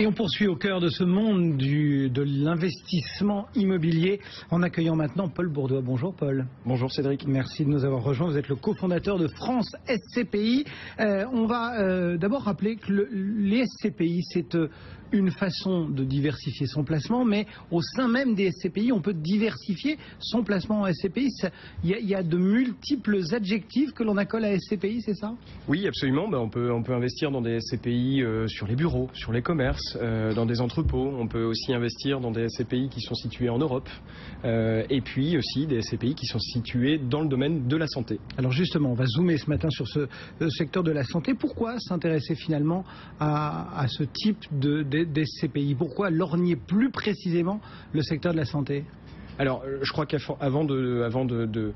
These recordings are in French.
Et on poursuit au cœur de ce monde de l'investissement immobilier en accueillant maintenant Paul Bourdois. Bonjour Paul. Bonjour Cédric. Merci de nous avoir rejoints. Vous êtes le cofondateur de France SCPI. On va d'abord rappeler que les SCPI, c'est une façon de diversifier son placement, mais au sein même des SCPI, on peut diversifier son placement en SCPI. Il y a de multiples adjectifs que l'on accole à SCPI, c'est ça? Oui, absolument. On peut investir dans des SCPI sur les bureaux, sur les commerces, dans des entrepôts. On peut aussi investir dans des SCPI qui sont situés en Europe, et puis aussi des SCPI qui sont situés dans le domaine de la santé. Alors justement, on va zoomer ce matin sur ce secteur de la santé. Pourquoi s'intéresser finalement à ce type des SCPI? Pourquoi lorgner plus précisément le secteur de la santé? Alors, je crois qu'avant de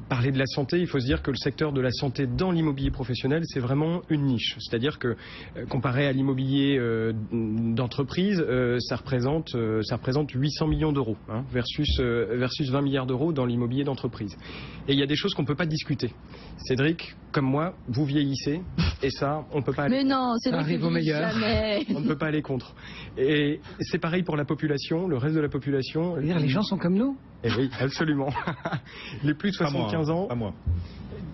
parler de la santé, il faut se dire que le secteur de la santé dans l'immobilier professionnel, c'est vraiment une niche. C'est-à-dire que, comparé à l'immobilier d'entreprise, ça représente 800 millions d'euros, versus 20 milliards d'euros dans l'immobilier d'entreprise. Et il y a des choses qu'on ne peut pas discuter. Cédric, comme moi, vous vieillissez, et ça, on ne peut pas aller contre. Mais non, Cédric, arrive au meilleur. Jamais. On ne peut pas aller contre. Et c'est pareil pour la population, le reste de la population. Les gens sont comme nous? Eh oui, absolument. Les plus de 75 ans. Pas moi.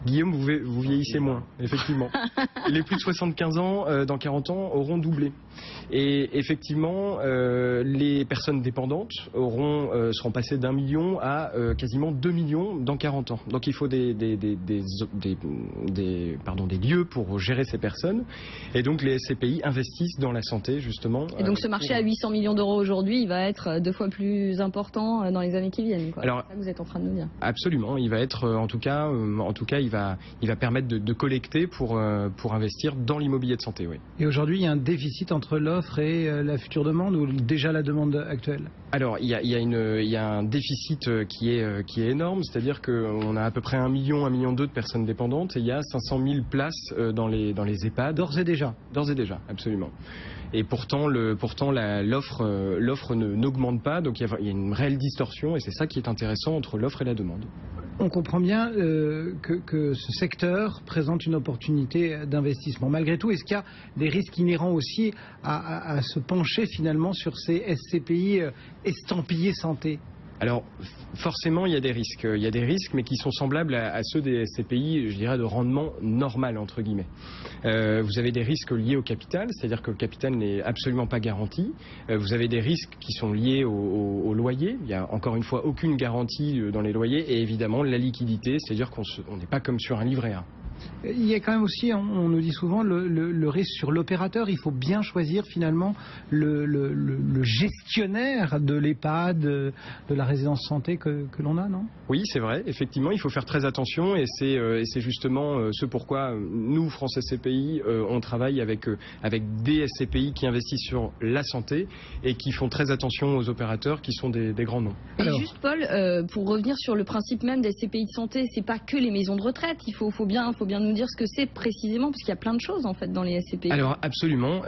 Guillaume, vous vieillissez moins, effectivement. Les plus de 75 ans, dans 40 ans, auront doublé. Et effectivement, les personnes dépendantes seront passées d'1 million à quasiment 2 millions dans 40 ans. Donc il faut des lieux pour gérer ces personnes. Et donc les SCPI investissent dans la santé, justement. Et donc ce marché à 800 millions d'euros aujourd'hui, il va être 2 fois plus important dans les années qui viennent, quoi. Alors, c'est ça que vous êtes en train de nous dire. Absolument, il va être, en tout cas, il va permettre de collecter pour investir dans l'immobilier de santé, oui. Et aujourd'hui, il y a un déficit entre l'offre et la future demande, ou déjà la demande actuelle? Alors, il y a un déficit qui est énorme, c'est-à-dire qu'on a à peu près 1 million, 1,2 million de personnes dépendantes, et il y a 500 000 places dans les EHPAD. D'ores et déjà? D'ores et déjà, absolument. Et pourtant l'offre n'augmente pas, donc il y a une réelle distorsion, et c'est ça qui est intéressant entre l'offre et la demande. On comprend bien que ce secteur présente une opportunité d'investissement. Malgré tout, est-ce qu'il y a des risques inhérents aussi à se pencher finalement sur ces SCPI estampillés santé? Alors, forcément, il y a des risques. Il y a des risques, mais qui sont semblables à ceux des SCPI, je dirais, de rendement normal, entre guillemets. Vous avez des risques liés au capital, c'est-à-dire que le capital n'est absolument pas garanti. Vous avez des risques qui sont liés au loyer. Il n'y a encore une fois aucune garantie dans les loyers. Et évidemment, la liquidité, c'est-à-dire qu'on n'est pas comme sur un livret A. Il y a quand même aussi, on nous dit souvent, le risque sur l'opérateur. Il faut bien choisir finalement le gestionnaire de l'EHPAD, de la résidence santé que l'on a, non? Oui, c'est vrai. Effectivement, il faut faire très attention, et c'est justement ce pourquoi nous, France SCPI, on travaille avec des SCPI qui investissent sur la santé et qui font très attention aux opérateurs qui sont des grands noms. Et juste Paul, pour revenir sur le principe même des SCPI de santé, c'est pas que les maisons de retraite. Il faut bien nous dire ce que c'est précisément, parce qu'il y a plein de choses en fait dans les SCPI. Alors absolument,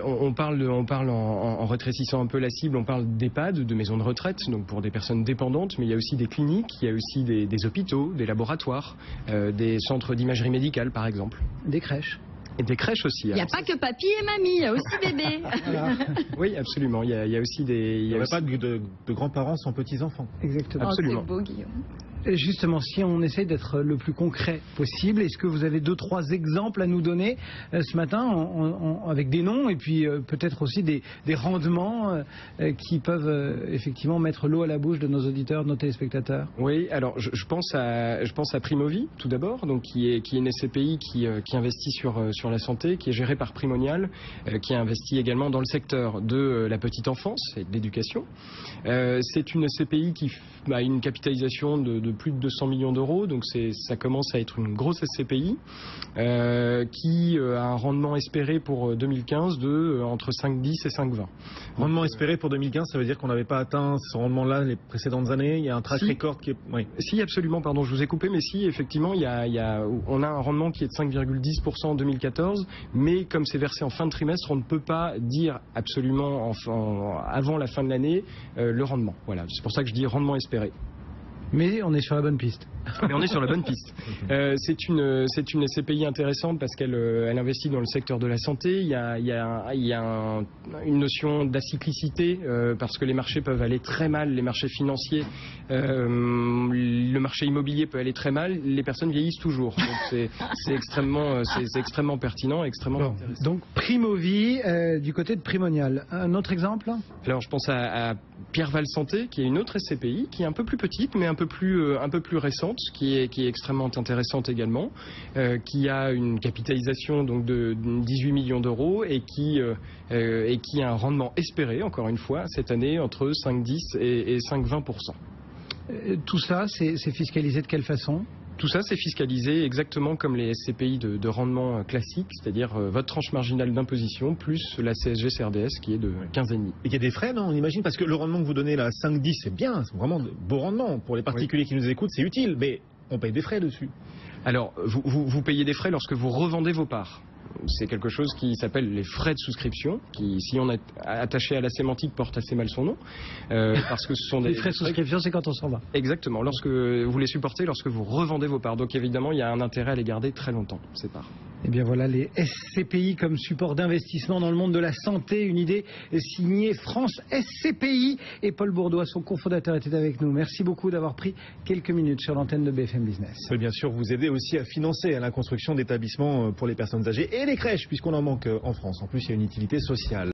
on parle en rétrécissant un peu la cible, on parle d'EHPAD, de maisons de retraite, donc pour des personnes dépendantes, mais il y a aussi des cliniques, il y a aussi des hôpitaux, des laboratoires, des centres d'imagerie médicale par exemple. Des crèches. Et des crèches aussi. Il n'y a pas que papy et mamie, il y a aussi bébé. Voilà. Oui, absolument. Il y a aussi des. Il n'y aurait pas de grands-parents sans petits-enfants. Exactement. Absolument. C'est beau, Guillaume. Justement, si on essaye d'être le plus concret possible, est-ce que vous avez 2-3 exemples à nous donner ce matin avec des noms et puis peut-être aussi des rendements qui peuvent effectivement mettre l'eau à la bouche de nos auditeurs, de nos téléspectateurs? Oui, alors je pense à Primovie tout d'abord, donc qui est une SCPI qui investit sur la santé, qui est gérée par Primonial, qui investit également dans le secteur de la petite enfance et de l'éducation. C'est une SCPI qui a une capitalisation de plus de 200 millions d'euros, donc ça commence à être une grosse SCPI qui a un rendement espéré pour 2015 de entre 5,10 et 5,20. Rendement espéré pour 2015, ça veut dire qu'on n'avait pas atteint ce rendement-là les précédentes années. Il y a un track record qui est... Oui. Si, absolument, pardon, je vous ai coupé, mais si, effectivement, on a un rendement qui est de 5,10% en 2014, mais comme c'est versé en fin de trimestre, on ne peut pas dire absolument avant la fin de l'année le rendement. Voilà, c'est pour ça que je dis rendement espéré. Mais on est sur la bonne piste. Mais on est sur la bonne piste. C'est une SCPI intéressante parce qu'elle investit dans le secteur de la santé. Il y a une notion d'acyclicité parce que les marchés peuvent aller très mal, les marchés financiers, le marché immobilier peut aller très mal, les personnes vieillissent toujours. Donc c'est extrêmement pertinent, extrêmement intéressant. Donc Primovie du côté de Primonial. Un autre exemple? Alors je pense à Pierreval Santé, qui est une autre SCPI, qui est un peu plus petite, mais un peu plus récente, qui est extrêmement intéressante également, qui a une capitalisation donc de 18 millions d'euros et qui a un rendement espéré, encore une fois, cette année entre 5,10 et 5,20%. Tout ça, c'est fiscalisé de quelle façon? Tout ça, c'est fiscalisé exactement comme les SCPI de rendement classique, c'est-à-dire votre tranche marginale d'imposition plus la CSG-CRDS qui est de 15,5. Et il y a des frais, non? On imagine, parce que le rendement que vous donnez là, 5,10, c'est bien, c'est vraiment de beaux rendements. Pour les particuliers qui nous écoutent, c'est utile, mais on paye des frais dessus. Alors, vous payez des frais lorsque vous revendez vos parts. C'est quelque chose qui s'appelle les frais de souscription, qui, si on est attaché à la sémantique, porte assez mal son nom, parce que ce sont les frais de souscription, c'est quand on s'en va. Exactement, lorsque vous les supportez, lorsque vous revendez vos parts. Donc évidemment, il y a un intérêt à les garder très longtemps, ces parts. Eh bien voilà les SCPI comme support d'investissement dans le monde de la santé, une idée signée France SCPI, et Paul Bourdois, son cofondateur, était avec nous. Merci beaucoup d'avoir pris quelques minutes sur l'antenne de BFM Business. Ça peut bien sûr vous aider aussi à financer la construction d'établissements pour les personnes âgées et les crèches, puisqu'on en manque en France. En plus, il y a une utilité sociale.